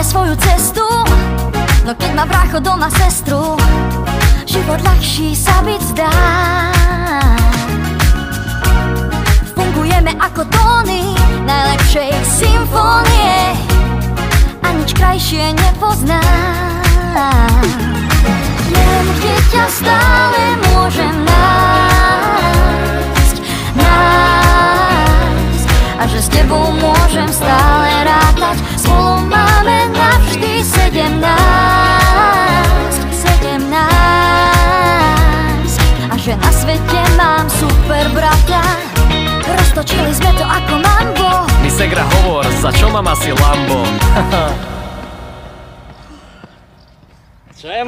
svoju cestu, no keď má brácho doma sestru, život ľahší sa byť zdá. Fungujeme ako tóny najlepšej symfónie a nič krajšie nepoznám. Viem, kde ťa stále môžem nájsť, a že s tebou môžem stále rátať. Spolu máme navždy 17, a že na svete mám super brata. Roztočili sme to ako mambo. Mi segra hovor, za čo mám asi Lambo? Čo je